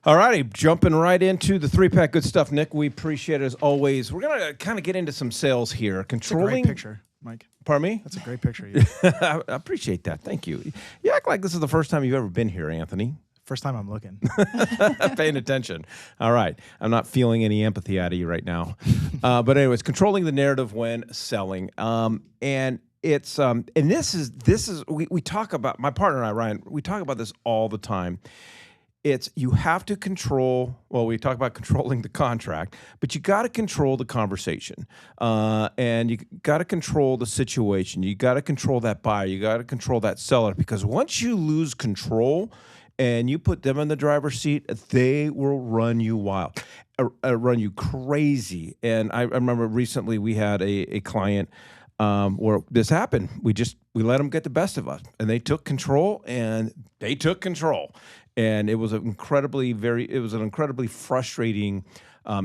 All righty, jumping right into the three-pack. Good stuff, Nick. We appreciate it as always. We're going to kind of get into some sales here. It's a great picture, Mike. Pardon me? That's a great picture. Of you. I appreciate that. Thank you. You act like this is the first time you've ever been here, Anthony. First time I'm looking. Paying attention. All right. I'm not feeling any empathy out of you right now. But anyways, controlling the narrative when selling. And it's and this is we talk about, my partner and I, Ryan, we talk about this all the time. It's you have to control, well, we talk about controlling the contract, but you got to control the conversation. And you got to control the situation. You got to control that buyer. You got to control that seller, because once you lose control and you put them in the driver's seat, they will run you wild, run you crazy. And I remember recently we had a client where this happened. We let them get the best of us, and they took control, and they took control. And it was an incredibly frustrating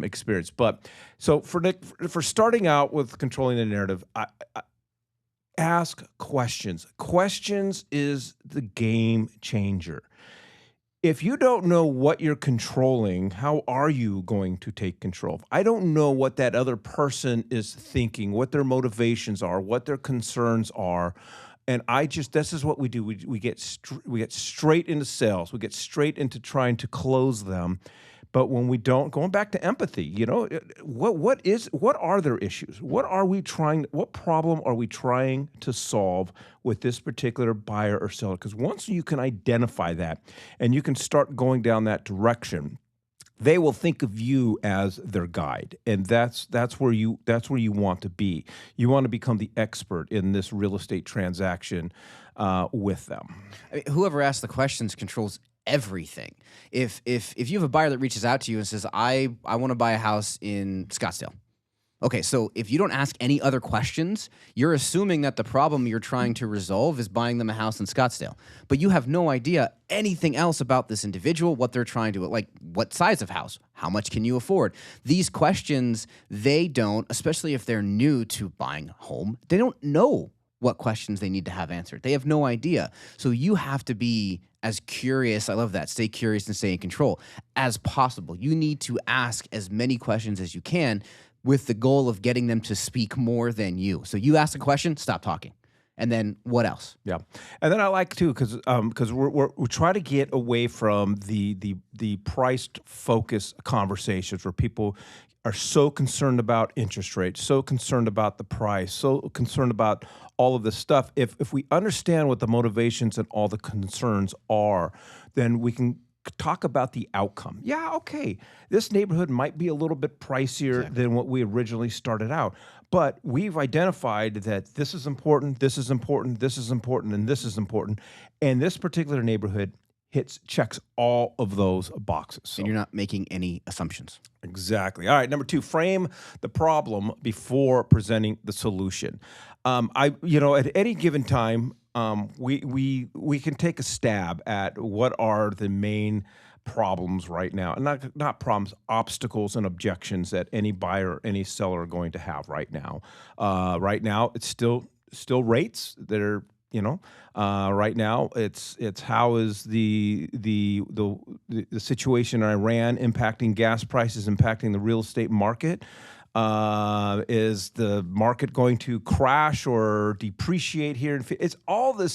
experience. But so for Nick, for starting out with controlling the narrative, I ask questions. Questions is the game changer. If you don't know what you're controlling, how are you going to take control? I don't know what that other person is thinking, what their motivations are, what their concerns are. And this is what we do. We get straight into sales. We get straight into trying to close them. But when we don't, going back to empathy, what are their issues? What problem are we trying to solve with this particular buyer or seller? Because once you can identify that and you can start going down that direction, they will think of you as their guide, and that's where you want to be. You want to become the expert in this real estate transaction with them. I mean, whoever asks the questions controls everything. If you have a buyer that reaches out to you and says, I want to buy a house in Scottsdale. Okay, so if you don't ask any other questions, you're assuming that the problem you're trying to resolve is buying them a house in Scottsdale. But you have no idea anything else about this individual, what they're trying to, like what size of house, how much can you afford? These questions, they don't, especially if they're new to buying a home, they don't know what questions they need to have answered. They have no idea. So you have to be as curious, I love that, stay curious and stay in control, as possible. You need to ask as many questions as you can with the goal of getting them to speak more than you. So you ask a question, stop talking. And then what else? Yeah. And then I like too, because we try to get away from the priced focus conversations where people are so concerned about interest rates, so concerned about the price, so concerned about all of this stuff. If we understand what the motivations and all the concerns are, then we can talk about the outcome. Yeah, okay, this neighborhood might be a little bit pricier than what we originally started out, but we've identified that this is important, this is important, this is important, and this is important, and this particular neighborhood checks all of those boxes. So. And you're not making any assumptions. Exactly. All right, number 2, frame the problem before presenting the solution. At any given time, we can take a stab at what are the main problems right now, and not problems, obstacles and objections that any buyer or any seller are going to have right now. Right now, it's still rates that are. Right now it's how is the situation in Iran impacting gas prices, impacting the real estate market? Is the market going to crash or depreciate here? It's all the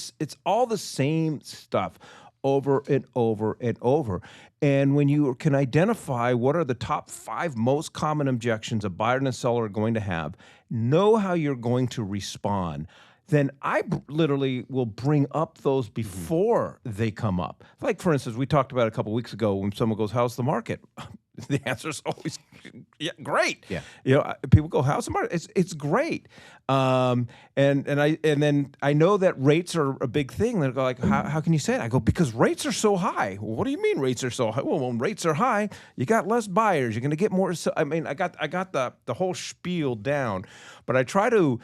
same stuff over and over and over. And when you can identify what are the top 5 most common objections a buyer and a seller are going to have, know how you're going to respond, then I literally will bring up those before they come up. Like, for instance, we talked about a couple weeks ago when someone goes, how's the market? The answer is always, yeah, great. Yeah. People go, how's the market? It's great. And then I know that rates are a big thing. They go like, how can you say that? I go, because rates are so high. Well, what do you mean rates are so high? Well, when rates are high, you got less buyers. You're going to get more. So, I mean, I got the whole spiel down, but I try to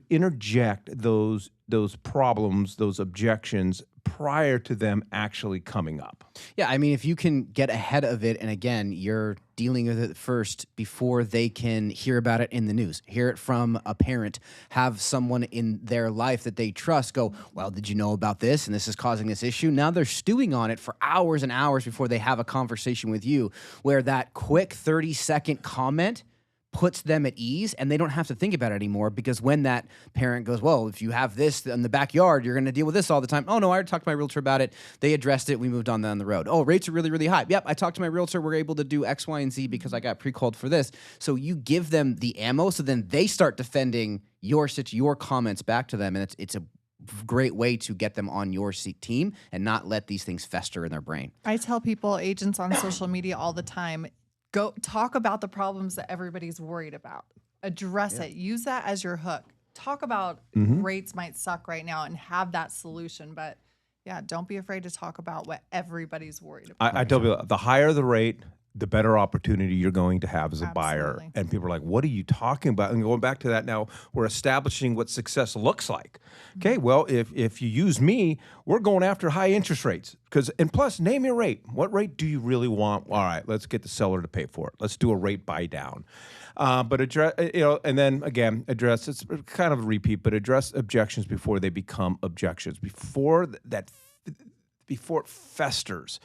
interject those those problems, those objections prior to them actually coming up. Yeah, I mean, if you can get ahead of it, and again, you're dealing with it first before they can hear about it in the news, hear it from a parent, have someone in their life that they trust go, well, did you know about this? And this is causing this issue. Now they're stewing on it for hours and hours before they have a conversation with you, where that quick 30-second comment puts them at ease, and they don't have to think about it anymore, because when that parent goes, well, if you have this in the backyard, you're going to deal with this all the time. Oh, no, I already talked to my realtor about it. They addressed it. We moved on down the road. Oh, rates are really, really high. Yep, I talked to my realtor. We're able to do X, Y, and Z because I got pre-called for this. So you give them the ammo, so then they start defending your comments back to them, and it's a great way to get them on your team and not let these things fester in their brain. I tell people, agents on social media all the time, go talk about the problems that everybody's worried about. Address it. Use that as your hook. Talk about rates might suck right now and have that solution. But yeah, don't be afraid to talk about what everybody's worried about. I tell people, the higher the rate, the better opportunity you're going to have as a buyer. Absolutely. And people are like, what are you talking about? And going back to that now, we're establishing what success looks like. Okay, well, if you use me, we're going after high interest rates. And plus, name your rate. What rate do you really want? All right, let's get the seller to pay for it. Let's do a rate buy down. But address, and then again, address, it's kind of a repeat, but address objections before they become objections, before it festers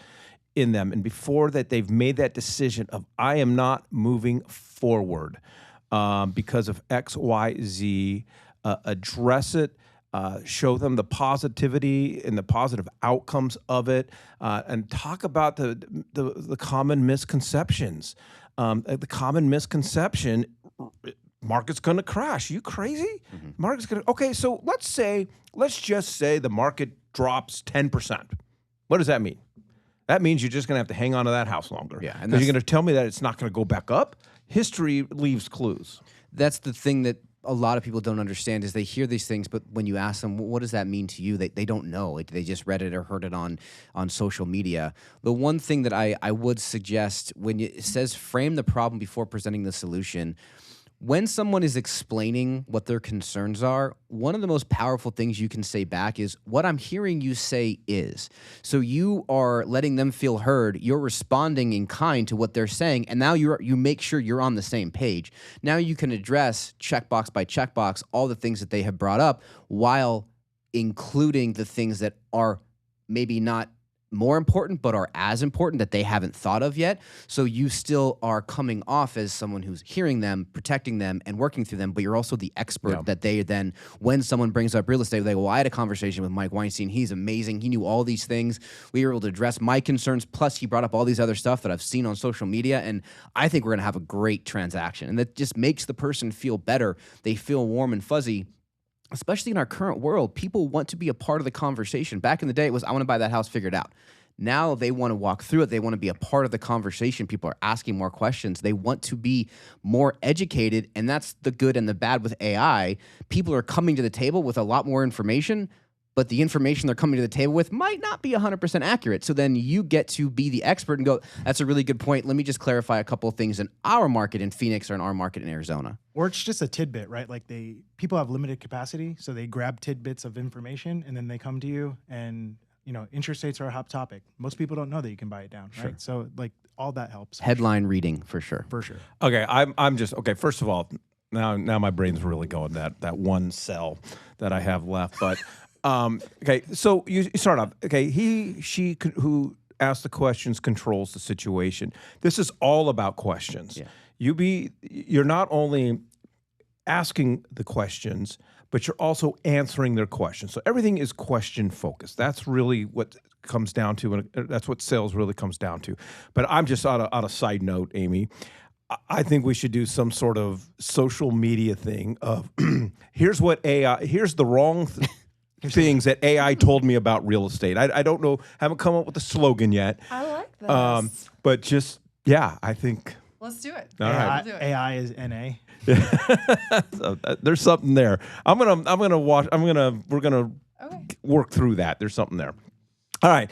in them, and before that they've made that decision of, I am not moving forward because of X, Y, Z. Address it, show them the positivity and the positive outcomes of it, and talk about the common misconceptions. The common misconception, market's going to crash. You crazy? Market's going to, okay, so let's just say the market drops 10%. What does that mean? That means you're just going to have to hang on to that house longer. Yeah, and because you're going to tell me that it's not going to go back up. History leaves clues. That's the thing that a lot of people don't understand, is they hear these things, but when you ask them, what does that mean to you? They don't know. They just read it or heard it on social media. The one thing that I would suggest, when it says frame the problem before presenting the solution, when someone is explaining what their concerns are, one of the most powerful things you can say back is, what I'm hearing you say is. So you are letting them feel heard. You're responding in kind to what they're saying, and now you make sure you're on the same page. Now you can address checkbox by checkbox all the things that they have brought up, while including the things that are maybe not more important, but are as important that they haven't thought of yet. So you still are coming off as someone who's hearing them, protecting them, and working through them, but you're also the expert that they then, when someone brings up real estate, they go, well, I had a conversation with Mike Weinstein. He's amazing. He knew all these things. We were able to address my concerns. Plus, he brought up all these other stuff that I've seen on social media, and I think we're going to have a great transaction. And that just makes the person feel better. They feel warm and fuzzy. Especially in our current world, people want to be a part of the conversation. Back in the day, it was, I want to buy that house, figure it out. Now they want to walk through it. They want to be a part of the conversation. People are asking more questions. They want to be more educated, and that's the good and the bad with AI. People are coming to the table with a lot more information, but the information they're coming to the table with might not be 100% accurate. So then you get to be the expert and go, that's a really good point. Let me just clarify a couple of things in our market in Phoenix or in our market in Arizona. Or it's just a tidbit, right? Like people have limited capacity, so they grab tidbits of information and then they come to you, and interest rates are a hot topic. Most people don't know that you can buy it down, right? So like all that helps. Headline reading for sure. For sure. Okay, I'm just okay. First of all, now my brain's really going that one cell that I have left, but. Okay, so you start off. Okay, she who asks the questions controls the situation. This is all about questions. Yeah. You're not only asking the questions, but you're also answering their questions. So everything is question focused. That's really what comes down to, and that's what sales really comes down to. But I'm just on a side note, Amy. I think we should do some sort of social media thing of here's the wrong things that AI told me about real estate. I don't know, haven't come up with a slogan yet. I like this. But just, I think. Let's do it. All right. We'll do it. AI is NA. So there's something there. We're gonna Okay. work through that. There's something there. All right.